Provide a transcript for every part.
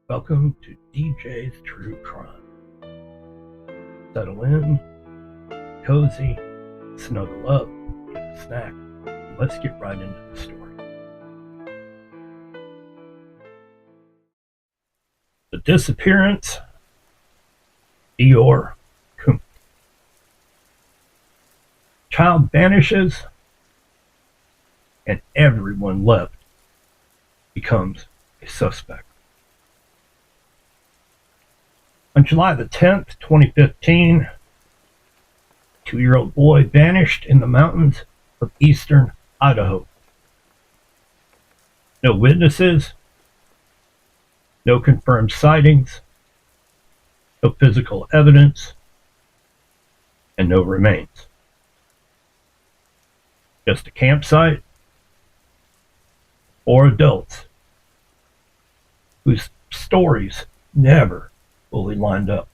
Welcome to DJ's True Crime. Settle in, get cozy, snuggle up, get a snack, and let's get right into the story. The disappearance, Deorr Kunz. Child vanishes, and everyone left becomes a suspect. On July the 10th, 2015, a 2-year-old boy vanished in the mountains of eastern Idaho. No witnesses, no confirmed sightings, no physical evidence, and no remains. Just a campsite, 4 adults whose stories never fully lined up.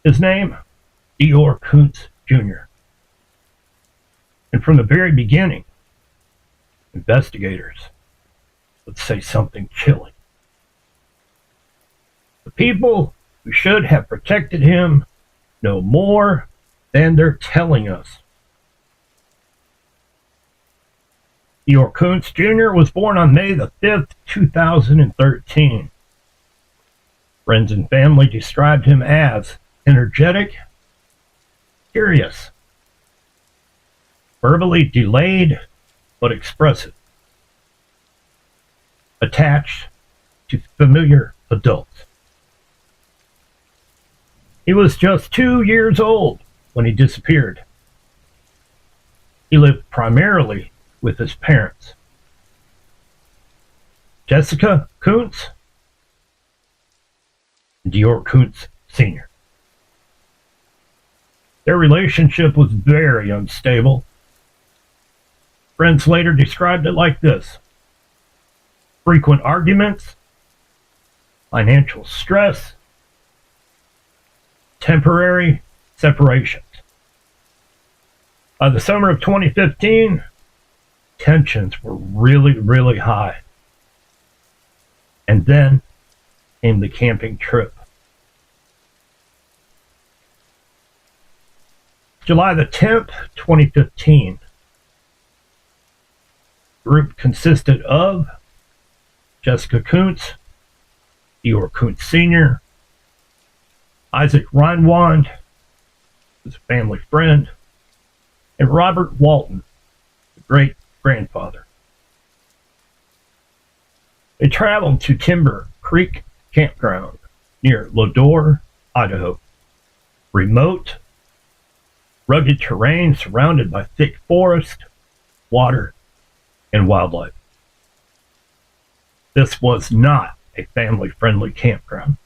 His name, Deorr Kunz Jr. And from the very beginning, investigators would say something chilling. The people who should have protected him know more than they're telling us. Deorr Kunz Jr. was born on May the 5th, 2013. Friends and family described him as energetic, curious, verbally delayed but expressive, attached to familiar adults. He was just 2 years old when he disappeared. He lived primarily with his parents, Jessica Kunz and Deorr Kunz Sr. Their relationship was very unstable. Friends later described it like this: frequent arguments, financial stress, temporary separations. By the summer of 2015, tensions were really high. And then came the camping trip. July the 10th, 2015. The group consisted of Jessica Kunz, Deorr Kunz Sr., Isaac Reinwand, who's a family friend, and Robert Walton, the great-grandfather. They traveled to Timber Creek Campground near leador, Idaho. Remote, rugged terrain surrounded by thick forest, water, and wildlife. This was not a family-friendly campground.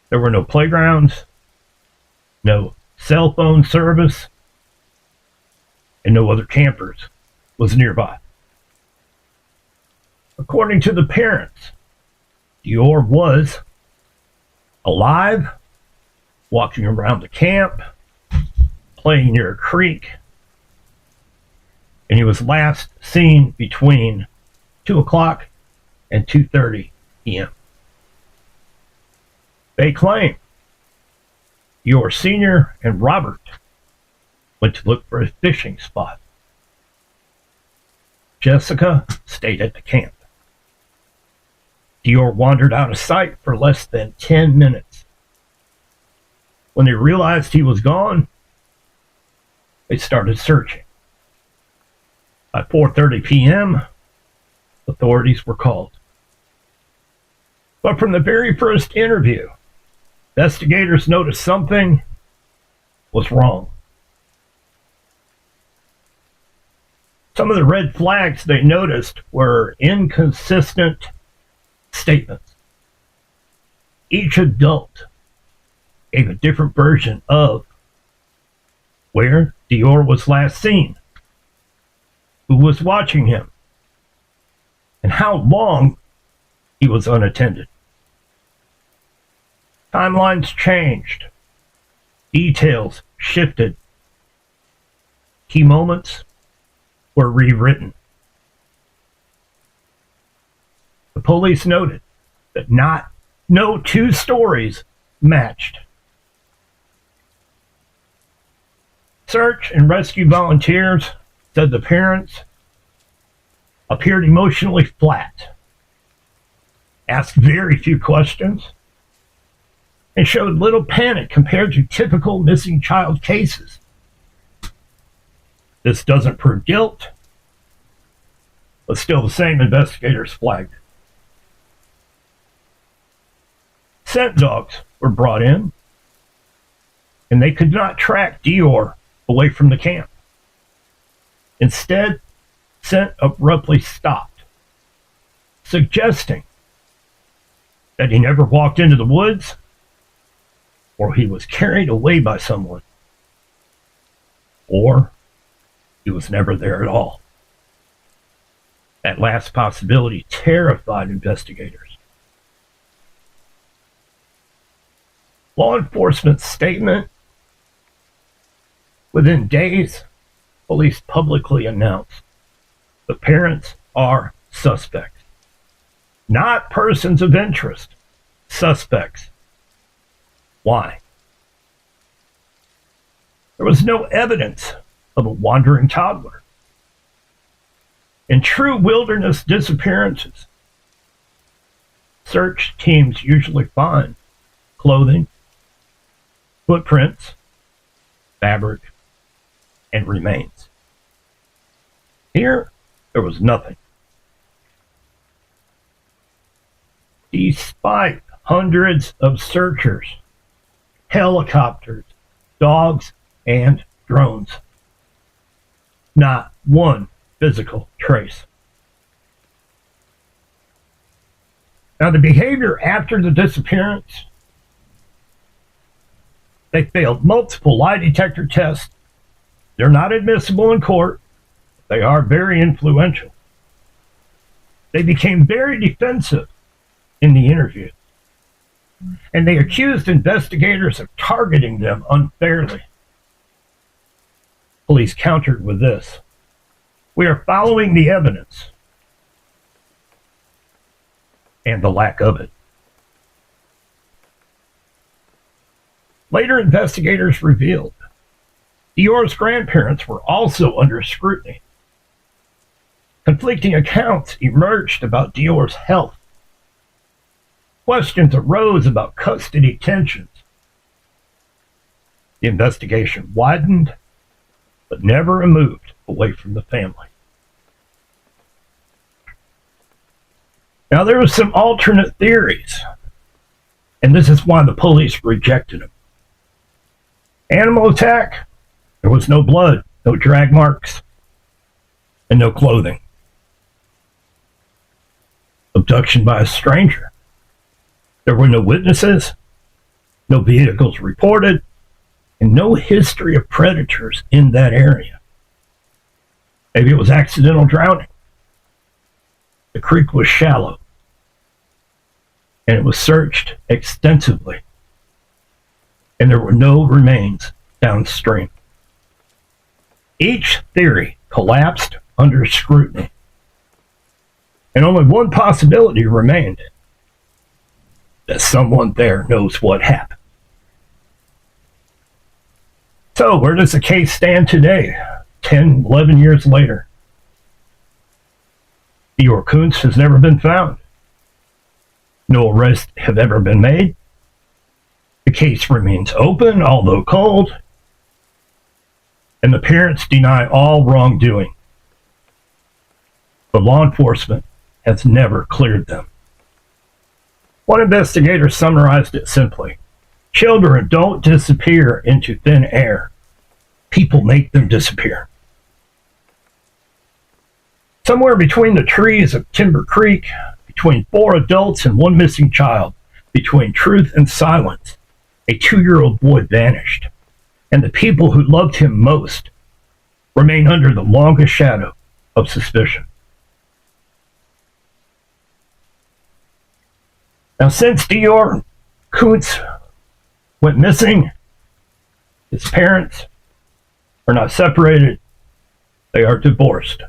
There were no playgrounds, no cell phone service, and no other campers was nearby. According to the parents, Deorr was alive, walking around the camp, playing near a creek, and he was last seen between 2 o'clock and 2:30 p.m. They claim Deorr Sr. and Robert went to look for a fishing spot. Jessica stayed at the camp. Deorr wandered out of sight for less than 10 minutes. When they realized he was gone, they started searching. By 4:30 p.m., authorities were called. But from the very first interview, investigators noticed something was wrong. Some of the red flags they noticed were inconsistent statements. Each adult gave a different version of where Deorr was last seen, who was watching him, and how long he was unattended. Timelines changed. Details shifted. Key moments were rewritten. The police noted that no two stories matched. Search and rescue volunteers said the parents appeared emotionally flat, asked very few questions, and showed little panic compared to typical missing child cases. This doesn't prove guilt, but still the same investigators flagged it. Scent dogs were brought in, and they could not track Deorr away from the camp. Instead, scent abruptly stopped, suggesting that he never walked into the woods or he was carried away by someone, or he was never there at all. That last possibility terrified investigators. Law enforcement's statement: within days, police publicly announced the parents are suspects. Not persons of interest, suspects. Why? There was no evidence of a wandering toddler. In true wilderness disappearances, search teams usually find clothing, footprints, fabric, and remains. Here, there was nothing. Despite hundreds of searchers, helicopters, dogs, and drones, not one physical trace. Now, the behavior after the disappearance: they failed multiple lie detector tests. They're not admissible in court. They are very influential. They became very defensive in the interview, and they accused investigators of targeting them unfairly. Police countered with this: we are following the evidence and the lack of it. Later, investigators revealed Deorr's grandparents were also under scrutiny. Conflicting accounts emerged about Deorr's health. Questions arose about custody tensions. The investigation widened, but never moved away from the family. Now, there were some alternate theories, and this is why the police rejected them. Animal attack: there was no blood, no drag marks, and no clothing. Abduction by a stranger: there were no witnesses, no vehicles reported, and no history of predators in that area. Maybe it was accidental drowning. The creek was shallow, and it was searched extensively, and there were no remains downstream. Each theory collapsed under scrutiny, and only one possibility remained: that someone there knows what happened. So, where does the case stand today, 10, 11 years later? Deorr Kunz has never been found. No arrests have ever been made. The case remains open, although cold, and the parents deny all wrongdoing. But law enforcement has never cleared them. One investigator summarized it simply: children don't disappear into thin air. People make them disappear. Somewhere between the trees of Timber Creek, between 4 adults and 1 missing child, between truth and silence, a 2-year-old boy vanished, and the people who loved him most remain under the longest shadow of suspicion. Now, since Deorr Kunz went missing, his parents are not separated, they are divorced,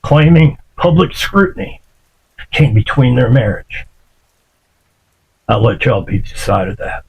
claiming public scrutiny came between their marriage. I'll let y'all be decided that.